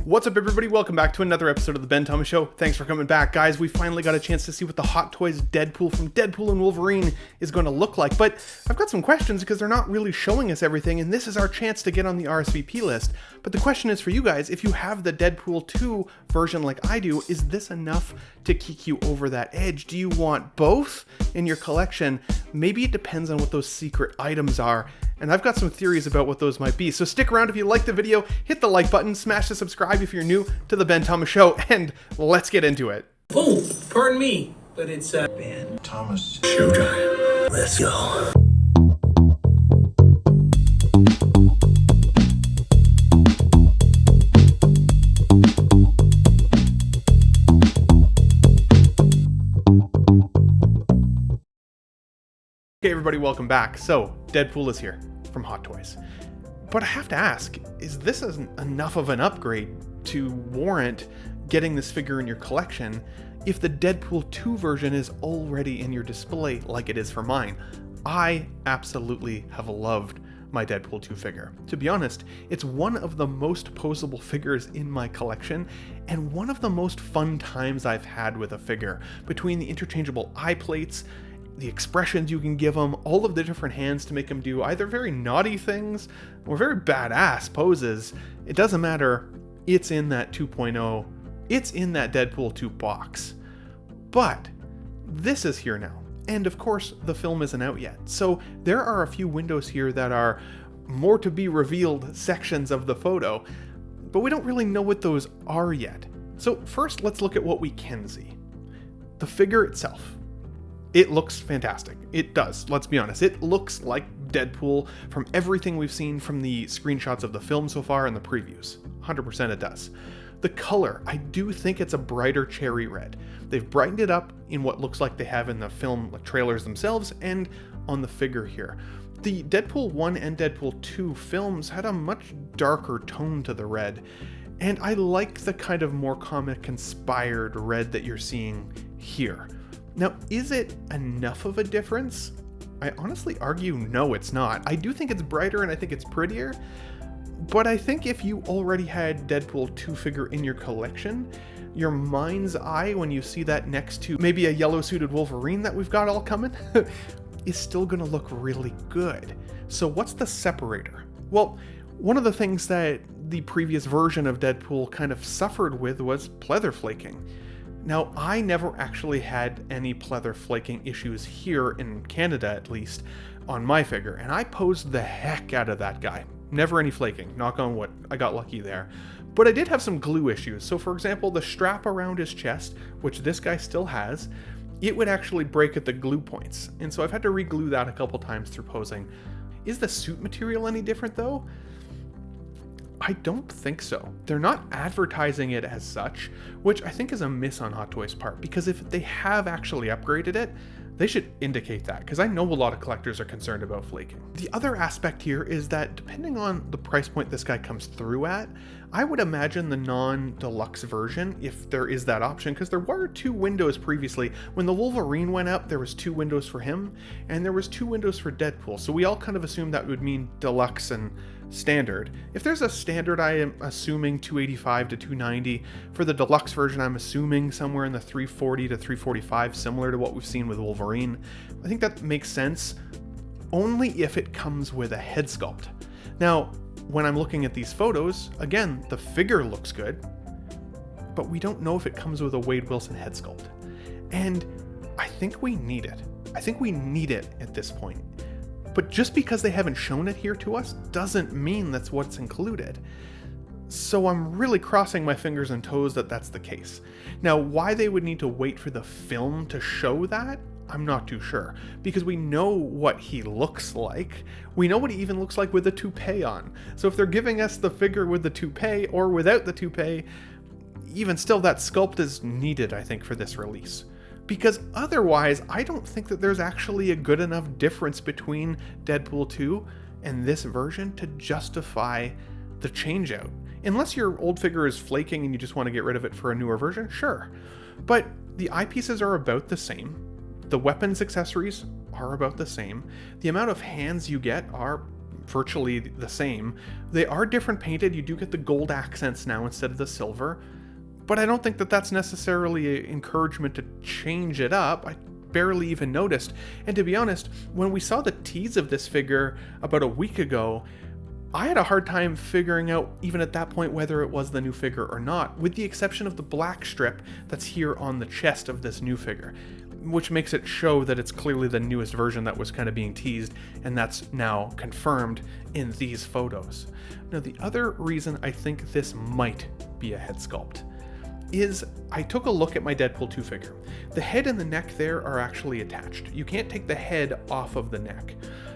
What's up, everybody? Welcome back to another episode of the Ben Thomas Show. Thanks for coming back, guys. We finally got a chance to see what the Hot Toys Deadpool from Deadpool and Wolverine is going to look like, but I've got some questions because they're not really showing us everything, and this is our chance to get on the RSVP list. But the question is for you guys, if you have the Deadpool 2 version like I do, is this enough to kick you over that edge? Do you want both in your collection? Maybe it depends on what those secret items are, and I've got some theories about what those might be. So stick around if you like the video, hit the like button, smash the subscribe if you're new to the Ben Thomas Show, and let's get into it. Oh, pardon me, but it's Ben Thomas Showtime. Let's go. Okay, everybody, welcome back. So, Deadpool is here from Hot Toys. But I have to ask, is this enough of an upgrade to warrant getting this figure in your collection if the Deadpool 2 version is already in your display like it is for mine? I absolutely have loved my Deadpool 2 figure. To be honest, it's one of the most posable figures in my collection and one of the most fun times I've had with a figure. Between the interchangeable eye plates, the expressions you can give them, all of the different hands to make them do either very naughty things or very badass poses, it doesn't matter, it's in that 2.0, it's in that Deadpool 2 box. But this is here now, and of course the film isn't out yet, so there are a few windows here that are more to be revealed sections of the photo, but we don't really know what those are yet. So first, let's look at what we can see. The figure itself. It looks fantastic. It does. Let's be honest. It looks like Deadpool from everything we've seen from the screenshots of the film so far and the previews. 100% it does. The color, I do think it's a brighter cherry red. They've brightened it up in what looks like they have in the film trailers themselves and on the figure here. The Deadpool 1 and Deadpool 2 films had a much darker tone to the red, and I like the kind of more comic-inspired red that you're seeing here. Now, is it enough of a difference? I honestly argue no, it's not. I do think it's brighter and I think it's prettier, but I think if you already had Deadpool 2 figure in your collection, your mind's eye when you see that next to maybe a yellow suited Wolverine that we've got all coming is still gonna look really good. So what's the separator? Well, one of the things that the previous version of Deadpool kind of suffered with was pleather flaking. Now, I never actually had any pleather flaking issues here in Canada, at least, on my figure, and I posed the heck out of that guy. Never any flaking, knock on wood, I got lucky there. But I did have some glue issues. So for example, the strap around his chest, which this guy still has, it would actually break at the glue points. And so I've had to re-glue that a couple times through posing. Is the suit material any different though? I don't think so. They're not advertising it as such, which I think is a miss on Hot Toys' part, because if they have actually upgraded it, they should indicate that, because I know a lot of collectors are concerned about flaking. The other aspect here is that depending on the price point this guy comes through at, I would imagine the non-deluxe version, if there is that option, because there were 2 windows previously. When the Wolverine went up, there was 2 windows for him, and there was 2 windows for Deadpool, so we all kind of assumed that would mean deluxe and standard. If there's a standard, I am assuming 285 to 290. For the deluxe version, I'm assuming somewhere in the 340 to 345, similar to what we've seen with Wolverine. I think that makes sense, only if it comes with a head sculpt. Now, when I'm looking at these photos, again, the figure looks good, but we don't know if it comes with a Wade Wilson head sculpt. And I think we need it. I think we need it at this point. But just because they haven't shown it here to us doesn't mean that's what's included. So I'm really crossing my fingers and toes that that's the case. Now, why they would need to wait for the film to show that, I'm not too sure, because we know what he looks like. We know what he even looks like with the toupee on. So if they're giving us the figure with the toupee or without the toupee, even still that sculpt is needed, I think, for this release. Because otherwise, I don't think that there's actually a good enough difference between Deadpool 2 and this version to justify the change out. Unless your old figure is flaking and you just want to get rid of it for a newer version, sure. But the eyepieces are about the same. The weapons accessories are about the same. The amount of hands you get are virtually the same. They are different painted. You do get the gold accents now instead of the silver, but I don't think that that's necessarily an encouragement to change it up. I barely even noticed. And to be honest, when we saw the tease of this figure about a week ago, I had a hard time figuring out, even at that point, whether it was the new figure or not, with the exception of the black strip that's here on the chest of this new figure, which makes it show that it's clearly the newest version that was kind of being teased, and that's now confirmed in these photos. Now, the other reason I think this might be a head sculpt is I took a look at my Deadpool 2 figure. The head and the neck there are actually attached. You can't take the head off of the neck.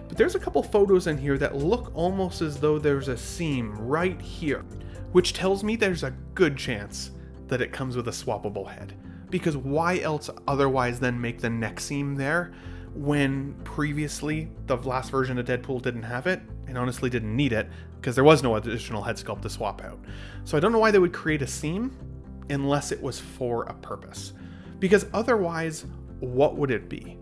But there's a couple photos in here that look almost as though there's a seam right here, which tells me there's a good chance that it comes with a swappable head. Because why else otherwise then make the neck seam there when previously the last version of Deadpool didn't have it, and honestly didn't need it, because there was no additional head sculpt to swap out. So I don't know why they would create a seam unless it was for a purpose. Because otherwise, what would it be?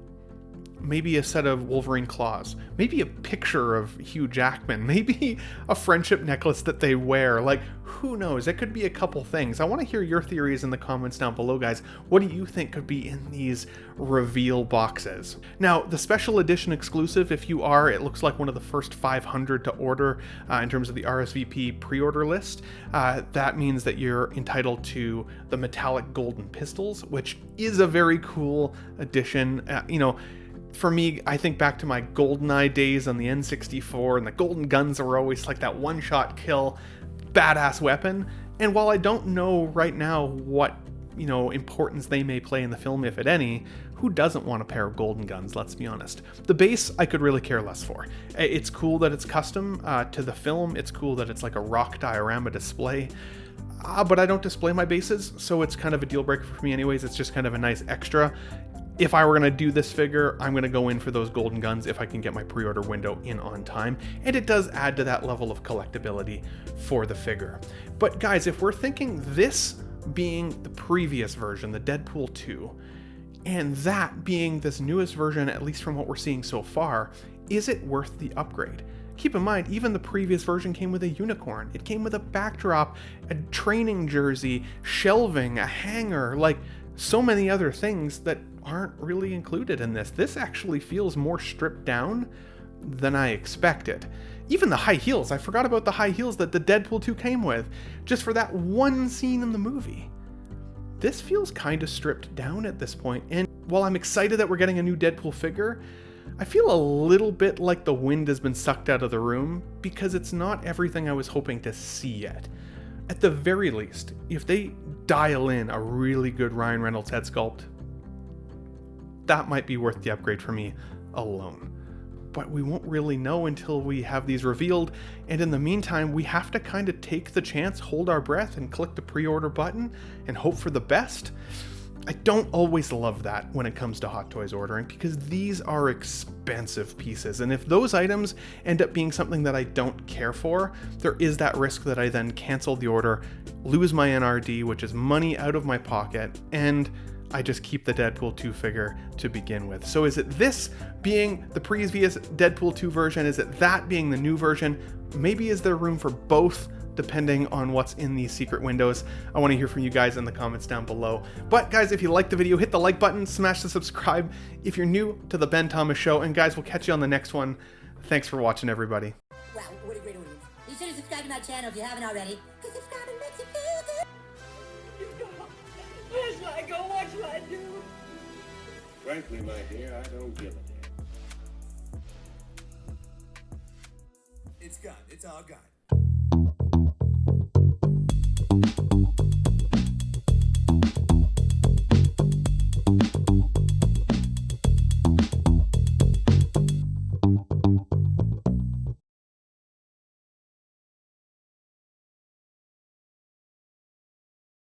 Maybe a set of Wolverine claws, maybe a picture of Hugh Jackman, maybe a friendship necklace that they wear. Like, who knows? It could be a couple things. I want to hear your theories in the comments down below, guys. What do you think could be in these reveal boxes? Now, the special edition exclusive, if you are, it looks like one of the first 500 to order in terms of the RSVP pre-order list. That means that you're entitled to the metallic golden pistols, which is a very cool addition. For me, I think back to my GoldenEye days on the N64, and the golden guns were always like that one-shot kill, badass weapon. And while I don't know right now what, importance they may play in the film, if at any, who doesn't want a pair of golden guns, let's be honest. The base, I could really care less for. It's cool that it's custom to the film. It's cool that it's like a rock diorama display. But I don't display my bases, so it's kind of a deal breaker for me anyways. It's just kind of a nice extra. If I were going to do this figure, I'm going to go in for those golden guns if I can get my pre-order window in on time, and it does add to that level of collectability for the figure. But guys, if we're thinking this being the previous version, the Deadpool 2, and that being this newest version, at least from what we're seeing so far, is it worth the upgrade? Keep in mind, even the previous version came with a unicorn. It came with a backdrop, a training jersey, shelving, a hanger, like so many other things that aren't really included in this. This actually feels more stripped down than I expected. Even the high heels, I forgot about the high heels that the Deadpool 2 came with, just for that one scene in the movie. This feels kind of stripped down at this point, and while I'm excited that we're getting a new Deadpool figure, I feel a little bit like the wind has been sucked out of the room, because it's not everything I was hoping to see yet. At the very least, if they dial in a really good Ryan Reynolds head sculpt, that might be worth the upgrade for me alone. But we won't really know until we have these revealed, and in the meantime, we have to kind of take the chance, hold our breath, and click the pre-order button, and hope for the best. I don't always love that when it comes to Hot Toys ordering, because these are expensive pieces, and if those items end up being something that I don't care for, there is that risk that I then cancel the order, lose my NRD, which is money out of my pocket, and I just keep the Deadpool 2 figure to begin with. So is it this being the previous Deadpool 2 version? Is it that being the new version? Maybe is there room for both, depending on what's in these secret windows? I want to hear from you guys in the comments down below. But guys, if you liked the video, hit the like button, smash the subscribe if you're new to the Ben Thomas Show, and guys, we'll catch you on the next one. Thanks for watching, everybody. Wow, what a great audience. Be sure to subscribe to my channel if you haven't already, because subscribing makes you feel good. Where shall I go? What shall I do? Frankly, my dear, I don't give a damn. It's gone. It's all gone.